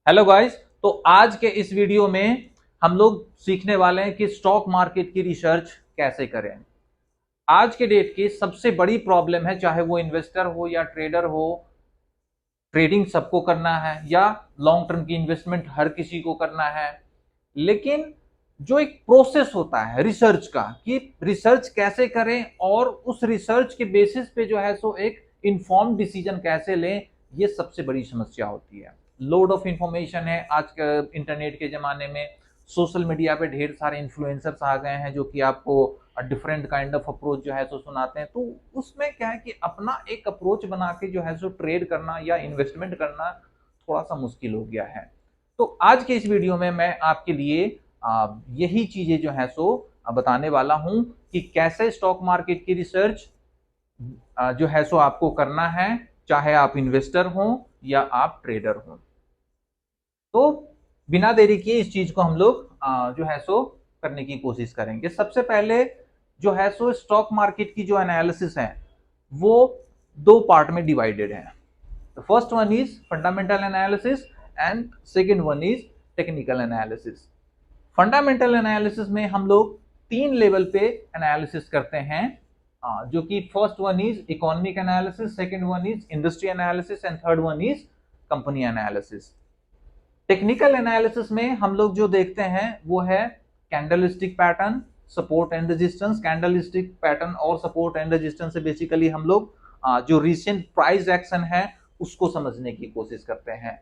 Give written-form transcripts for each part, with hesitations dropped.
Hello guys. तो आज के इस वीडियो में हम लोग सीखने वाले हैं कि स्टॉक मार्केट की रिसर्च कैसे करें। आज के डेट की सबसे बड़ी प्रॉब्लम है, चाहे वो इन्वेस्टर हो या ट्रेडर हो, ट्रेडिंग सबको करना है या लॉन्ग टर्म की इन्वेस्टमेंट हर किसी को करना है, लेकिन जो एक प्रोसेस होता है रिसर्च का कि रिसर्च कैसे करें और उस रिसर्च के बेसिस पे जो है सो एक इन्फॉर्म डिसीजन कैसे लें, ये सबसे बड़ी समस्या होती है। लोड ऑफ इंफॉर्मेशन है आज के इंटरनेट के जमाने में। सोशल मीडिया पे ढेर सारे इन्फ्लुएंसर्स आ गए हैं जो कि आपको डिफरेंट काइंड ऑफ अप्रोच जो है सो सुनाते हैं। तो उसमें क्या है कि अपना एक अप्रोच बना के जो है सो ट्रेड करना या इन्वेस्टमेंट करना थोड़ा सा मुश्किल हो गया है। तो आज के इस वीडियो में मैं आपके लिए यही चीजें जो है सो बताने वाला हूं कि कैसे स्टॉक मार्केट की रिसर्च जो है सो आपको करना है, चाहे आप इन्वेस्टर हो या आप ट्रेडर हो। तो बिना देरी किए इस चीज को हम लोग जो है सो करने की कोशिश करेंगे। सबसे पहले जो है सो स्टॉक मार्केट की जो एनालिसिस है वो दो पार्ट में डिवाइडेड है। The first one is fundamental analysis and second one is technical analysis. Fundamental analysis में हम लोग तीन लेवल पे एनालिसिस करते हैं, जो कि first one is economic analysis, second one is industry analysis and third one is company analysis. Technical analysis में हम लोग जो देखते हैं वो है candlestick pattern, support and resistance. Candlestick pattern और सपोर्ट एंड रेजिस्टेंस से बेसिकली हम लोग जो रिसेंट प्राइस एक्शन है उसको समझने की कोशिश करते हैं।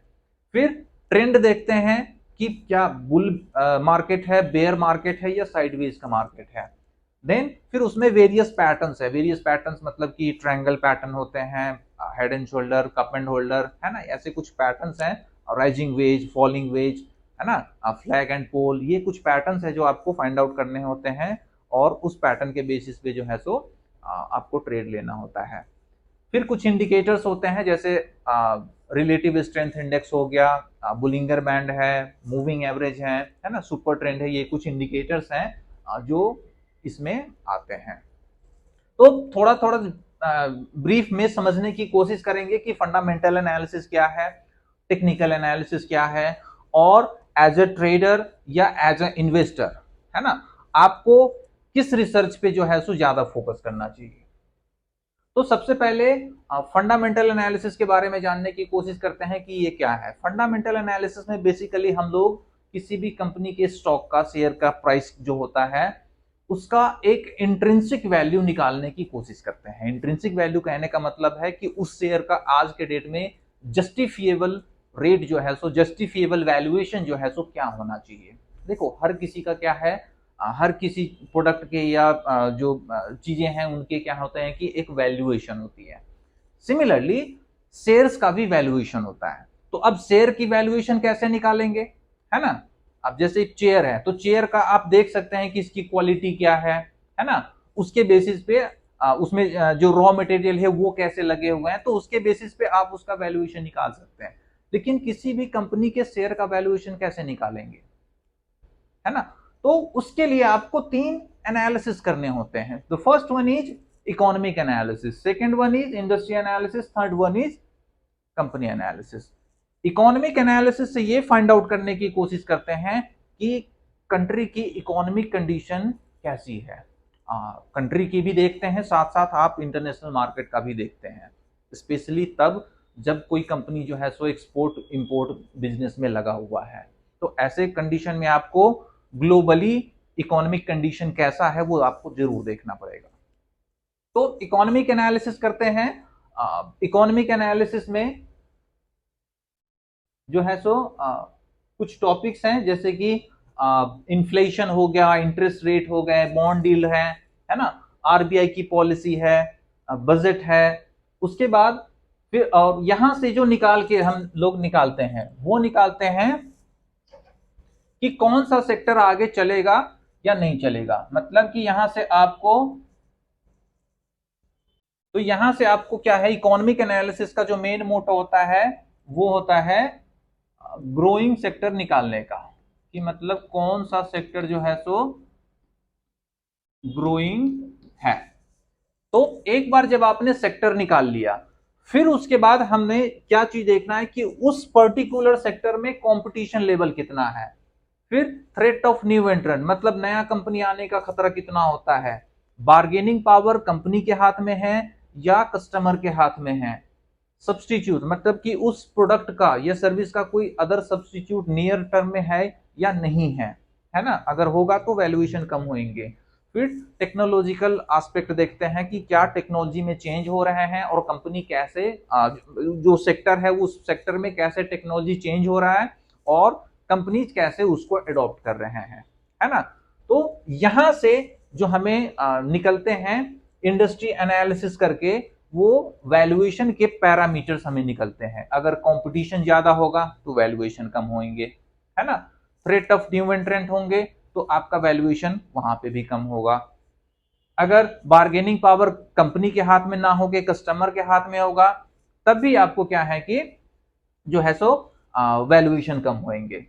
फिर ट्रेंड देखते हैं कि क्या बुल मार्केट है, बेयर मार्केट है या साइडवेज का मार्केट है। देन फिर उसमें वेरियस पैटर्न्स है। वेरियस पैटर्न्स मतलब कि ट्रायंगल पैटर्न होते हैं, head and shoulder, cup and holder, है ना, ऐसे कुछ पैटर्न्स हैं। राइजिंग वेज, फॉलिंग वेज, है ना, फ्लैग एंड पोल, ये कुछ पैटर्न्स है जो आपको फाइंड आउट करने होते हैं और उस पैटर्न के बेसिस पे जो है सो आपको ट्रेड लेना होता है। फिर कुछ इंडिकेटर्स होते हैं जैसे रिलेटिव स्ट्रेंथ इंडेक्स हो गया, बुलिंगर बैंड है, मूविंग एवरेज है ना, सुपर ट्रेंड है। ये कुछ इंडिकेटर्स हैं जो इसमें आते हैं। तो थोड़ा थोड़ा ब्रीफ में समझने की कोशिश करेंगे कि फंडामेंटल एनालिसिस क्या है, टेक्निकल एनालिसिस क्या है, और एज अ ट्रेडर या एज अ इन्वेस्टर, है ना, आपको किस रिसर्च पे जो है सो ज्यादा फोकस करना चाहिए। तो सबसे पहले फंडामेंटल एनालिसिस के बारे में जानने की कोशिश करते हैं कि ये क्या है। फंडामेंटल एनालिसिस में बेसिकली हम लोग किसी भी कंपनी के स्टॉक का, शेयर का प्राइस जो होता है उसका एक इंट्रिंसिक वैल्यू निकालने की कोशिश करते हैं। इंट्रिंसिक वैल्यू कहने का मतलब है कि उस शेयर का आज के डेट में जस्टिफिएबल रेट जो है सो, जस्टिफिएबल वैल्यूएशन जो है सो क्या होना चाहिए। देखो हर किसी का क्या है, हर किसी प्रोडक्ट के या जो चीजें हैं उनके क्या होते हैं कि एक वैल्यूएशन होती है। सिमिलरली शेयर्स का भी वैल्यूएशन होता है। तो अब शेयर की वैल्यूएशन कैसे निकालेंगे, है ना। अब जैसे एक चेयर है तो चेयर का आप देख सकते हैं कि इसकी क्वालिटी क्या है ना, उसके बेसिस पे उसमें जो रॉ मटेरियल है वो कैसे लगे हुए हैं, तो उसके बेसिस पे आप उसका वैल्यूएशन निकाल सकते हैं। लेकिन किसी भी कंपनी के शेयर का वैल्यूएशन कैसे निकालेंगे, है ना। तो उसके लिए आपको तीन एनालिसिस करने होते हैं। The first one is economic analysis, second one is industry analysis, third one is company analysis. Economic analysis से ये फाइंड आउट करने की कोशिश करते हैं कि कंट्री की इकोनॉमिक कंडीशन कैसी है। कंट्री की भी देखते हैं, साथ साथ आप इंटरनेशनल मार्केट का भी देखते हैं, स्पेशली तब जब कोई कंपनी जो है सो एक्सपोर्ट इंपोर्ट बिजनेस में लगा हुआ है। तो ऐसे कंडीशन में आपको ग्लोबली इकोनॉमिक कंडीशन कैसा है वो आपको जरूर देखना पड़ेगा। तो इकोनॉमिक एनालिसिस करते हैं। इकोनॉमिक एनालिसिस में जो है सो कुछ टॉपिक्स हैं जैसे कि इन्फ्लेशन हो गया, इंटरेस्ट रेट हो गए, बॉन्ड डील है ना, आरबीआई की पॉलिसी है, बजट है। उसके बाद फिर और यहां से जो निकाल के हम लोग निकालते हैं वो निकालते हैं कि कौन सा सेक्टर आगे चलेगा या नहीं चलेगा। मतलब कि यहां से आपको, तो यहां से आपको क्या है, इकोनॉमिक एनालिसिस का जो मेन मोटो होता है वो होता है ग्रोइंग सेक्टर निकालने का, कि मतलब कौन सा सेक्टर जो है सो ग्रोइंग है। तो एक बार जब आपने सेक्टर निकाल लिया, फिर उसके बाद हमने क्या चीज देखना है कि उस पर्टिकुलर सेक्टर में कंपटीशन लेवल कितना है। फिर थ्रेट ऑफ न्यू एंट्रेंट, मतलब नया कंपनी आने का खतरा कितना होता है। बार्गेनिंग पावर कंपनी के हाथ में है या कस्टमर के हाथ में है। सब्सटीट्यूट, मतलब कि उस प्रोडक्ट का या सर्विस का कोई अदर सब्सटीट्यूट नियर टर्म में है या नहीं है ना। अगर होगा तो वैल्यूएशन कम होंगे। फिर टेक्नोलॉजिकल एस्पेक्ट देखते हैं कि क्या टेक्नोलॉजी में चेंज हो रहे हैं और कंपनी कैसे जो सेक्टर है उस सेक्टर में कैसे टेक्नोलॉजी चेंज हो रहा है और कंपनीज कैसे उसको अडॉप्ट कर रहे हैं, है ना। तो यहां से जो हमें निकलते हैं इंडस्ट्री एनालिसिस करके, वो वैल्यूएशन के पैरामीटर्स हमें निकलते हैं। अगर कंपटीशन ज्यादा होगा तो वैल्यूएशन कम होंगे, है ना। थ्रेट ऑफ न्यू एंट्रेंट होंगे तो आपका वैल्यूएशन वहां पे भी कम होगा। अगर बार्गेनिंग पावर कंपनी के हाथ में ना होके कस्टमर के हाथ में होगा, तब भी आपको क्या है कि जो है सो वैल्यूएशन कम होंगे।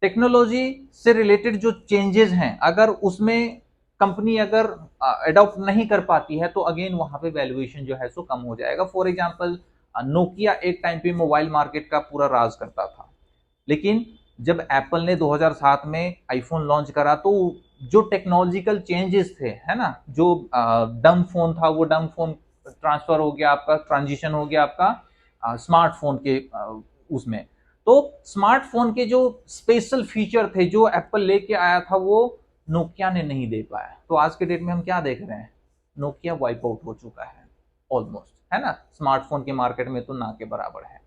टेक्नोलॉजी से रिलेटेड जो चेंजेस हैं, अगर उसमें कंपनी अगर अडॉप्ट नहीं कर पाती है तो अगेन वहां पे वैल्यूएशन जो है सो कम हो जाएगा। फॉर एग्जांपल, नोकिया एक टाइम पे मोबाइल मार्केट का पूरा राज करता था, लेकिन जब एप्पल ने 2007 में आईफोन लॉन्च करा तो जो टेक्नोलॉजिकल चेंजेस थे, है ना, जो डम फोन था वो डम फोन ट्रांसफर हो गया, आपका ट्रांजिशन हो गया आपका स्मार्टफोन के उसमें। तो स्मार्टफोन के जो स्पेशल फीचर थे जो एप्पल लेके आया था वो नोकिया ने नहीं दे पाया। तो आज के डेट में हम क्या देख रहे हैं, नोकिया वाइप आउट हो चुका है ऑलमोस्ट, है ना। स्मार्टफोन के मार्केट में तो ना के बराबर है।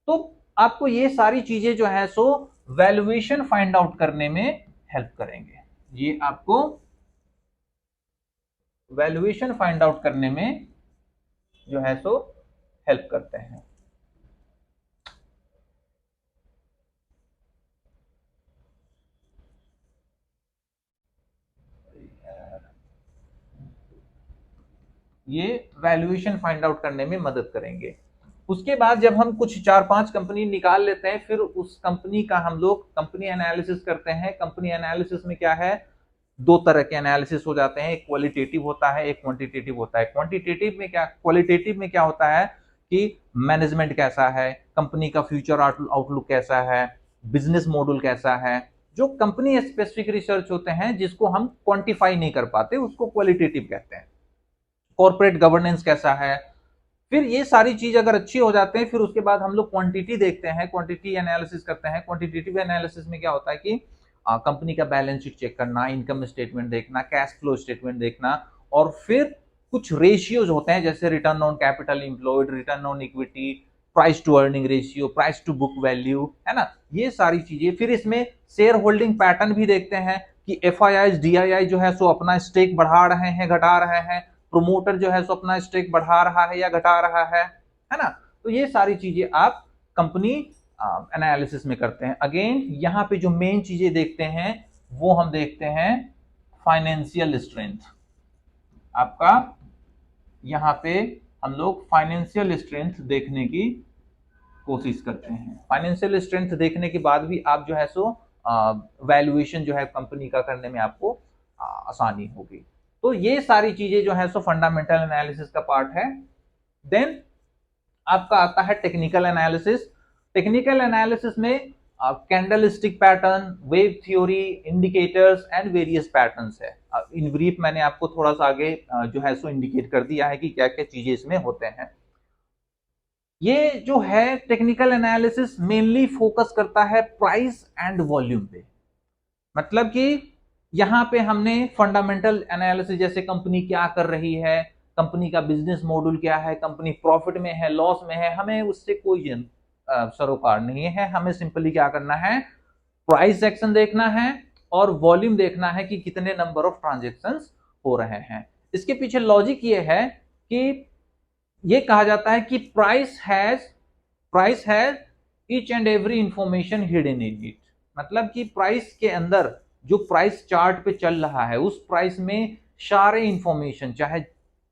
तो आपको ये सारी चीजें जो है सो वैल्यूएशन फाइंड आउट करने में हेल्प करेंगे। ये आपको वैल्यूएशन फाइंड आउट करने में जो है सो हेल्प करते हैं। ये वैल्यूएशन फाइंड आउट करने में मदद करेंगे। उसके बाद जब हम कुछ 4-5 कंपनी निकाल लेते हैं, फिर उस कंपनी का हम लोग कंपनी एनालिसिस करते हैं। कंपनी एनालिसिस में क्या है, दो तरह के एनालिसिस हो जाते हैं, एक क्वालिटेटिव होता है, एक क्वांटिटेटिव होता है। क्वालिटेटिव में क्या होता है कि मैनेजमेंट कैसा है, कंपनी का फ्यूचर आउटलुक कैसा है, बिजनेस मॉडल कैसा है। जो कंपनी स्पेसिफिक रिसर्च होते हैं जिसको हम क्वांटिफाई नहीं कर पाते उसको क्वालिटेटिव कहते हैं। कॉर्पोरेट गवर्नेंस कैसा है। फिर ये सारी चीज अगर अच्छी हो जाते हैं, फिर उसके बाद हम लोग क्वांटिटी देखते हैं, क्वांटिटी एनालिसिस करते हैं। क्वांटिटेटिव एनालिसिस में क्या होता है कि कंपनी का बैलेंस शीट चेक करना, इनकम स्टेटमेंट देखना, कैश फ्लो स्टेटमेंट देखना, और फिर कुछ रेशियोज होते हैं जैसे return on capital employed, return on equity, price to earning ratio, price to book value, है ना, ये सारी चीजें। फिर इसमें शेयर होल्डिंग पैटर्न भी देखते हैं कि एफआईआई डीआईआई जो है सो अपना स्टेक बढ़ा रहे हैं घटा रहे हैं, प्रोमोटर जो है सो अपना स्टेक बढ़ा रहा है या घटा रहा है ना। तो ये सारी चीजें आप कंपनी एनालिसिस में करते हैं। अगेन यहाँ पे जो मेन चीजें देखते हैं वो हम देखते हैं फाइनेंशियल स्ट्रेंथ। आपका यहाँ पे हम लोग फाइनेंशियल स्ट्रेंथ देखने की कोशिश करते हैं। फाइनेंशियल स्ट्रेंथ देखने के बाद भी आप जो है सो वैल्यूएशन जो है कंपनी का करने में आपको आसानी होगी। तो ये सारी चीजें जो है सो फंडामेंटल एनालिसिस का पार्ट है। देन आपका आता है टेक्निकल एनालिसिस। टेक्निकल एनालिसिस में candle stick pattern, wave theory, indicators and various patterns है। इन ब्रीफ मैंने आपको थोड़ा सा आगे जो है सो इंडिकेट कर दिया है कि क्या क्या चीजें इसमें होते हैं। ये जो है टेक्निकल एनालिसिस मेनली फोकस करता है प्राइस एंड वॉल्यूम पे। मतलब कि यहां पे हमने फंडामेंटल एनालिसिस जैसे कंपनी क्या कर रही है, कंपनी का बिजनेस मॉडल क्या है, कंपनी प्रॉफिट में है, लॉस में है, हमें उससे कोई सरोकार नहीं है। हमें सिंपली क्या करना है, प्राइस सेक्शन देखना है और वॉल्यूम देखना है कि कितने नंबर ऑफ ट्रांजेक्शन्स हो रहे हैं। इसके पीछे लॉजिक ये है कि ये कहा जाता है कि price has each and every information hidden in it. मतलब कि प्राइस के अंदर जो प्राइस चार्ट पे चल रहा है उस प्राइस में सारे इंफॉर्मेशन, चाहे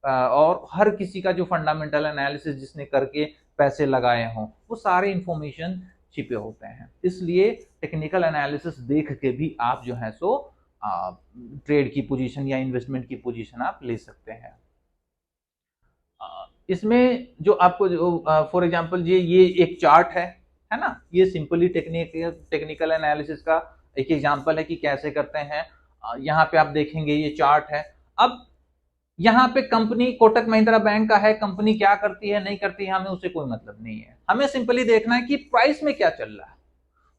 और हर किसी का जो फंडामेंटल एनालिसिस जिसने करके पैसे लगाए हों वो सारे इंफॉर्मेशन छिपे होते हैं। इसलिए टेक्निकल एनालिसिस देख के भी आप जो है सो ट्रेड की पोजीशन या इन्वेस्टमेंट की पोजीशन आप ले सकते हैं। इसमें जो आपको जो फॉर एग्जांपल ये एक चार्ट है ना, ये सिंपली टेक्निकल एनालिसिस का एक एग्जांपल है कि कैसे करते हैं। यहाँ पे आप देखेंगे ये चार्ट है। अब यहाँ पे कंपनी कोटक महिंद्रा बैंक का है, कंपनी क्या करती है नहीं करती है हमें उससे कोई मतलब नहीं है, हमें सिंपली देखना है कि प्राइस में क्या चल रहा है।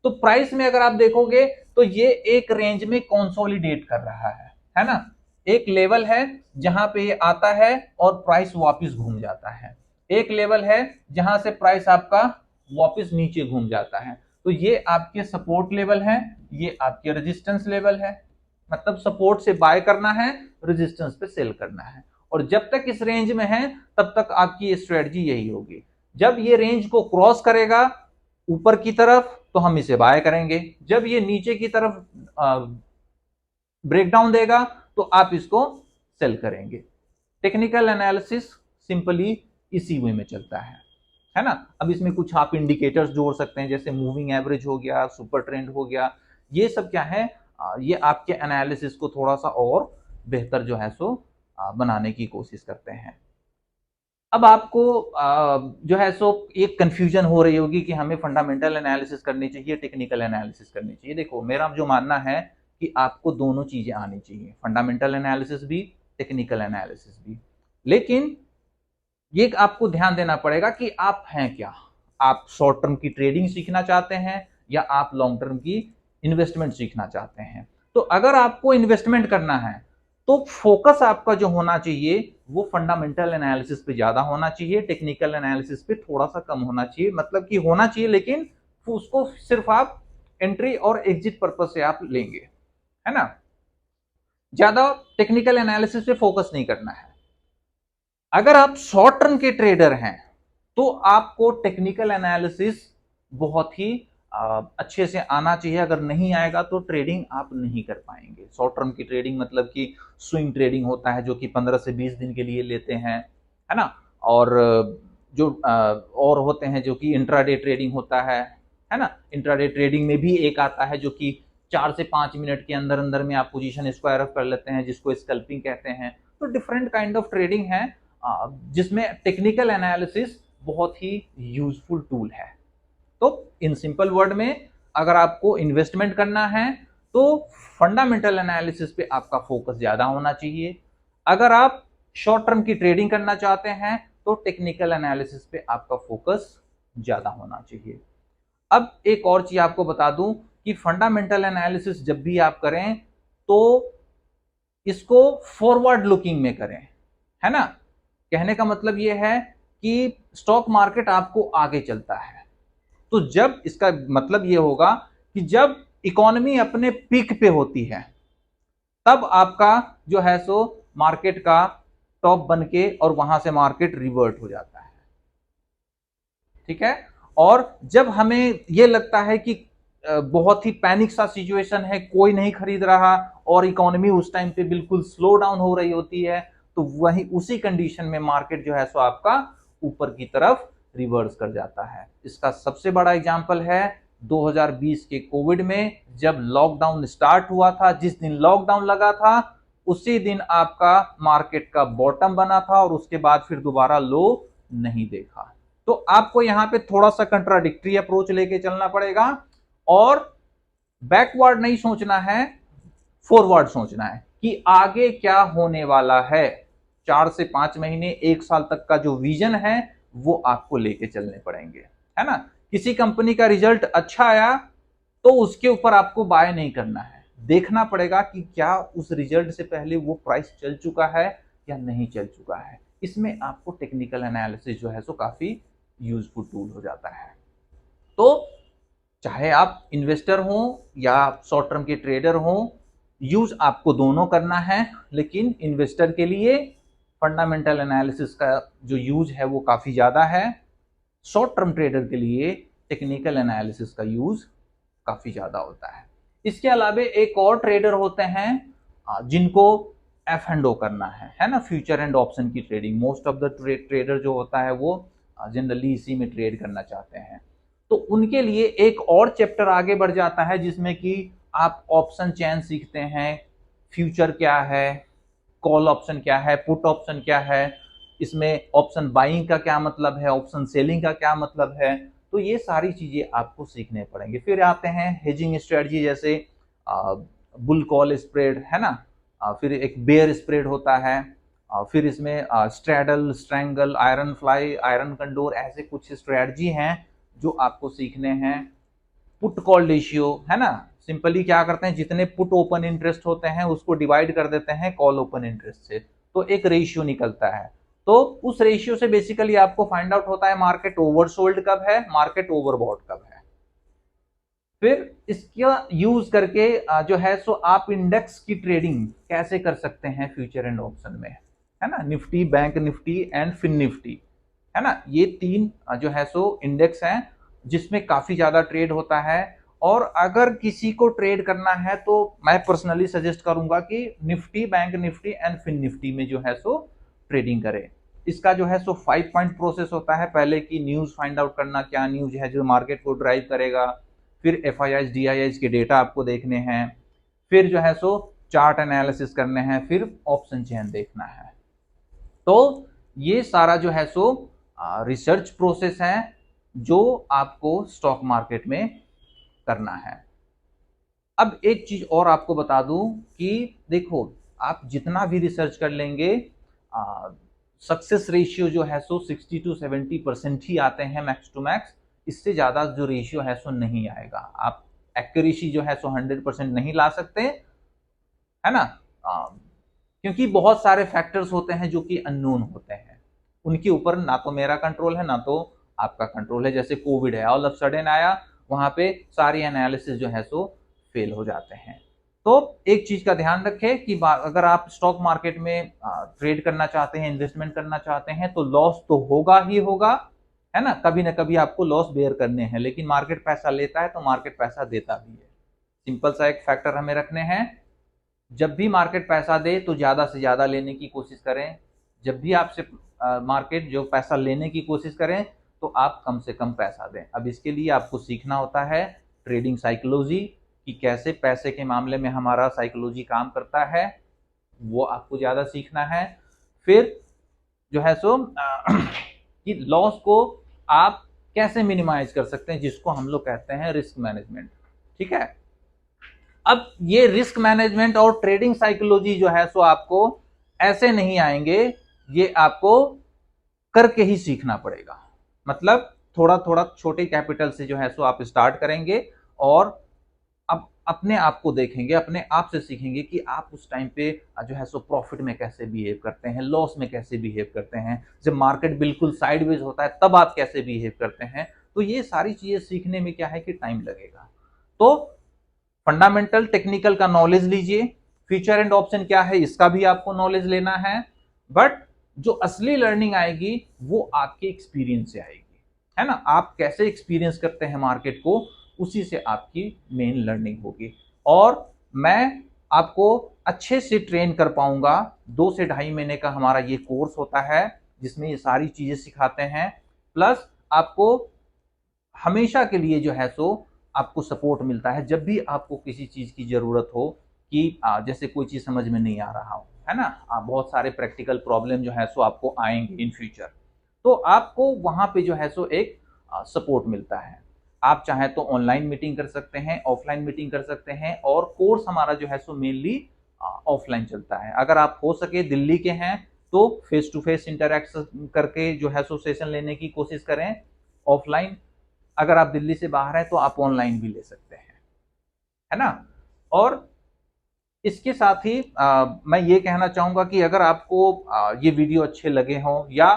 तो प्राइस में अगर आप देखोगे तो ये एक रेंज में कंसोलिडेट कर रहा है ना। एक लेवल है जहां पे ये आता है और प्राइस वापस घूम जाता है, एक लेवल है जहां से प्राइस आपका वापस नीचे घूम जाता है। तो ये आपके सपोर्ट लेवल है, ये आपके रेजिस्टेंस लेवल है। मतलब सपोर्ट से बाय करना है, रेजिस्टेंस पे सेल करना है। और जब तक इस रेंज में है तब तक आपकी स्ट्रेटजी यही होगी। जब ये रेंज को क्रॉस करेगा ऊपर की तरफ तो हम इसे बाय करेंगे, जब ये नीचे की तरफ ब्रेकडाउन देगा तो आप इसको सेल करेंगे। टेक्निकल एनालिसिस सिंपली इसी वे में चलता है ना। अब इसमें कुछ आप इंडिकेटर्स जोड़ सकते हैं, जैसे मूविंग एवरेज हो गया, सुपर ट्रेंड हो गया। ये सब क्या है, ये आपके एनालिसिस को थोड़ा सा और बेहतर जो है सो बनाने की कोशिश करते हैं। अब आपको जो है सो एक कंफ्यूजन हो रही होगी कि हमें फंडामेंटल एनालिसिस करनी चाहिए, टेक्निकल एनालिसिस करनी चाहिए। देखो मेरा जो मानना है कि आपको दोनों चीजें आनी चाहिए, फंडामेंटल एनालिसिस भी, टेक्निकल एनालिसिस भी। लेकिन ये आपको ध्यान देना पड़ेगा कि आप हैं क्या। आप शॉर्ट टर्म की ट्रेडिंग सीखना चाहते हैं या आप लॉन्ग टर्म की इन्वेस्टमेंट सीखना चाहते हैं। तो अगर आपको इन्वेस्टमेंट करना है तो फोकस आपका जो होना चाहिए वो फंडामेंटल एनालिसिस पे ज्यादा होना चाहिए, टेक्निकल एनालिसिस पे थोड़ा सा कम होना चाहिए। मतलब कि होना चाहिए लेकिन उसको सिर्फ आप एंट्री और एग्जिट पर्पस से आप लेंगे, है ना। ज्यादा टेक्निकल एनालिसिस पे फोकस नहीं करना है। अगर आप शॉर्ट टर्म के ट्रेडर हैं तो आपको टेक्निकल एनालिसिस बहुत ही अच्छे से आना चाहिए। अगर नहीं आएगा तो ट्रेडिंग आप नहीं कर पाएंगे। शॉर्ट टर्म की ट्रेडिंग मतलब कि स्विंग ट्रेडिंग होता है जो कि 15 से 20 दिन के लिए लेते हैं, है ना। और जो और होते हैं जो कि इंट्राडे ट्रेडिंग होता है ना। इंट्राडे ट्रेडिंग में भी एक आता है जो कि 4 से 5 मिनट के अंदर अंदर में आप पोजीशन स्क्वायर अप कर लेते हैं, जिसको स्कैल्पिंग कहते हैं। तो डिफरेंट काइंड ऑफ ट्रेडिंग है जिसमें टेक्निकल एनालिसिस बहुत ही यूजफुल टूल है। तो इन सिंपल वर्ड में अगर आपको इन्वेस्टमेंट करना है तो फंडामेंटल एनालिसिस पे आपका फोकस ज्यादा होना चाहिए। अगर आप शॉर्ट टर्म की ट्रेडिंग करना चाहते हैं तो टेक्निकल एनालिसिस पे आपका फोकस ज्यादा होना चाहिए। अब एक और चीज आपको बता दूं कि फंडामेंटल एनालिसिस जब भी आप करें तो इसको फॉरवर्ड लुकिंग में करें, है ना। कहने का मतलब यह है कि स्टॉक मार्केट आपको आगे चलता है, तो जब इसका मतलब यह होगा कि जब इकोनॉमी अपने पीक पे होती है तब आपका जो है सो मार्केट का टॉप बन के और वहां से मार्केट रिवर्ट हो जाता है, ठीक है। और जब हमें यह लगता है कि बहुत ही पैनिक सा सिचुएशन है, कोई नहीं खरीद रहा और इकोनॉमी उस टाइम पे बिल्कुल स्लो डाउन हो रही होती है, तो वही उसी कंडीशन में मार्केट जो है सो आपका ऊपर की तरफ रिवर्स कर जाता है। इसका सबसे बड़ा एग्जांपल है 2020 के कोविड में, जब लॉकडाउन स्टार्ट हुआ था। जिस दिन लॉकडाउन लगा था उसी दिन आपका मार्केट का बॉटम बना था और उसके बाद फिर दोबारा लो नहीं देखा। तो आपको यहां पे थोड़ा सा कंट्राडिक्टरी अप्रोच लेके चलना पड़ेगा और बैकवर्ड नहीं सोचना है, फॉरवर्ड सोचना है कि आगे क्या होने वाला है। 4 से 5 महीने, 1 साल तक का जो विजन है वो आपको लेके चलने पड़ेंगे, है ना। किसी कंपनी का रिजल्ट अच्छा आया तो उसके ऊपर आपको बाय नहीं करना है, देखना पड़ेगा कि क्या उस रिजल्ट से पहले वो प्राइस चल चुका है या नहीं चल चुका है। इसमें आपको टेक्निकल एनालिसिस जो है सो काफी यूजफुल टूल हो जाता है। तो चाहे आप इन्वेस्टर हो या शॉर्ट टर्म के ट्रेडर हो, यूज आपको दोनों करना है। लेकिन इन्वेस्टर के लिए फंडामेंटल एनालिसिस का जो यूज है वो काफी ज्यादा है, शॉर्ट टर्म ट्रेडर के लिए टेक्निकल एनालिसिस का यूज काफी ज्यादा होता है। इसके अलावा एक और ट्रेडर होते हैं जिनको एफ एंड ओ करना है ना, फ्यूचर एंड ऑप्शन की trading. Most of the trader जो होता है वो जनरली इसी में ट्रेड करना चाहते हैं। तो उनके लिए एक और चैप्टर आगे बढ़ जाता है जिसमें कि आप ऑप्शन चेन सीखते हैं, फ्यूचर क्या है, कॉल ऑप्शन क्या है, पुट ऑप्शन क्या है, इसमें ऑप्शन बाइंग का क्या मतलब है, ऑप्शन सेलिंग का क्या मतलब है, तो ये सारी चीजें आपको सीखने पड़ेंगे। फिर आते हैं हेजिंग स्ट्रेटजी, जैसे बुल कॉल स्प्रेड है ना, फिर एक बेयर स्प्रेड होता है, फिर इसमें straddle, strangle, iron fly, iron condor, ऐसे कुछ स्ट्रेटजी हैं जो आपको सीखने हैं। पुट कॉल रेशियो है ना, सिंपली क्या करते हैं, जितने पुट ओपन इंटरेस्ट होते हैं उसको डिवाइड कर देते हैं कॉल ओपन इंटरेस्ट से, तो एक रेशियो निकलता है। तो उस रेशियो से बेसिकली आपको फाइंड आउट होता है मार्केट ओवरसोल्ड कब है, मार्केट ओवरबॉट कब है। फिर इसका यूज करके जो है सो आप इंडेक्स की ट्रेडिंग कैसे कर सकते हैं फ्यूचर एंड ऑप्शन में, है ना, Nifty, bank Nifty and fin Nifty, है ना, ये तीन जो है सो इंडेक्स हैं जिसमें काफी ज्यादा ट्रेड होता है। और अगर किसी को ट्रेड करना है तो मैं पर्सनली सजेस्ट करूंगा कि Nifty, bank Nifty and fin Nifty में जो है सो ट्रेडिंग करे। इसका जो है सो 5 पॉइंट प्रोसेस होता है, पहले की न्यूज फाइंड आउट करना, क्या न्यूज है जो मार्केट को ड्राइव करेगा, फिर FIIs DIIs के डेटा आपको देखने हैं, फिर जो है सो चार्ट एनालिसिस करने हैं, फिर ऑप्शन चेन देखना है। तो ये सारा जो है सो रिसर्च प्रोसेस है जो आपको स्टॉक मार्केट में करना है। अब एक चीज और आपको बता दूं कि देखो, आप जितना भी रिसर्च कर लेंगे, सक्सेस रेशियो जो है सो 60 to 70% ही आते हैं मैक्स टू मैक्स, इससे ज्यादा जो रेशियो है सो नहीं आएगा। आप एक्यूरेसी जो है सो 100% नहीं ला सकते, है ना, क्योंकि बहुत सारे फैक्टर्स होते हैं जो कि अननोन होते हैं, उनके ऊपर ना तो मेरा कंट्रोल है ना तो आपका कंट्रोल है। जैसे कोविड है, ऑल ऑफ सडन आया, वहां पे सारी एनालिसिस जो है सो फेल हो जाते हैं। तो एक चीज का ध्यान रखें कि अगर आप स्टॉक मार्केट में ट्रेड करना चाहते हैं, इन्वेस्टमेंट करना चाहते हैं, तो लॉस तो होगा ही होगा, है ना कभी आपको लॉस बेयर करने हैं, लेकिन मार्केट पैसा लेता है तो मार्केट पैसा देता भी है। सिंपल सा एक फैक्टर हमें रखने हैं, जब भी मार्केट पैसा दे तो ज्यादा से ज्यादा लेने की कोशिश करें, जब भी आपसे मार्केट जो पैसा लेने की कोशिश करें तो आप कम से कम पैसा दें। अब इसके लिए आपको सीखना होता है ट्रेडिंग साइकोलॉजी, कि कैसे पैसे के मामले में हमारा साइकोलॉजी काम करता है, वो आपको ज्यादा सीखना है। फिर जो है सो कि लॉस को आप कैसे मिनिमाइज कर सकते हैं, जिसको हम लोग कहते हैं रिस्क मैनेजमेंट। ठीक है, अब ये रिस्क मैनेजमेंट और ट्रेडिंग साइकोलॉजी जो है सो आपको ऐसे नहीं आएंगे, ये आपको करके ही सीखना पड़ेगा। मतलब थोड़ा थोड़ा छोटे कैपिटल से जो है सो आप स्टार्ट करेंगे और अब अपने आप को देखेंगे, अपने आप से सीखेंगे कि आप उस टाइम पे जो है सो प्रॉफिट में कैसे बिहेव करते हैं, लॉस में कैसे बिहेव करते हैं, जब मार्केट बिल्कुल साइडवेज होता है तब आप कैसे बिहेव करते हैं। तो ये सारी चीजें सीखने में क्या है कि टाइम लगेगा। तो फंडामेंटल टेक्निकल का नॉलेज लीजिए, फ्यूचर एंड ऑप्शन क्या है इसका भी आपको नॉलेज लेना है, बट जो असली लर्निंग आएगी वो आपके एक्सपीरियंस से आएगी, है ना, आप कैसे एक्सपीरियंस करते हैं मार्केट को, उसी से आपकी मेन लर्निंग होगी। और मैं आपको अच्छे से ट्रेन कर पाऊंगा, 2 से 2.5 महीने का हमारा ये कोर्स होता है जिसमें ये सारी चीजें सिखाते हैं, प्लस आपको हमेशा के लिए जो है सो आपको सपोर्ट मिलता है जब भी आपको किसी चीज की जरूरत हो, कि जैसे कोई चीज समझ में नहीं आ रहा हो, है ना, बहुत सारे प्रैक्टिकल प्रॉब्लम जो है सो आपको आएंगे इन फ्यूचर, तो आपको वहां पे जो है सो एक सपोर्ट मिलता है। आप चाहे तो ऑनलाइन मीटिंग कर सकते हैं, ऑफलाइन मीटिंग कर सकते हैं, और कोर्स हमारा जो है सो मेनली ऑफलाइन चलता है। अगर आप हो सके दिल्ली के हैं तो फेस टू फेस इंटरेक्ट करके जो है सो सेशन लेने की कोशिश करें। ऑफलाइन अगर आप दिल्ली से बाहर हैं तो आप ऑनलाइन भी ले सकते हैं, है ना। और इसके साथ ही मैं ये कहना चाहूंगा कि अगर आपको ये वीडियो अच्छे लगे हों, या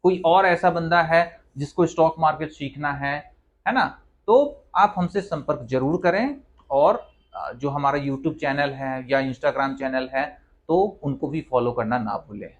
कोई और ऐसा बंदा है जिसको स्टॉक मार्केट सीखना है ना, तो आप हमसे संपर्क जरूर करें। और जो हमारा यूट्यूब चैनल है या इंस्टाग्राम चैनल है तो उनको भी फॉलो करना ना भूलें।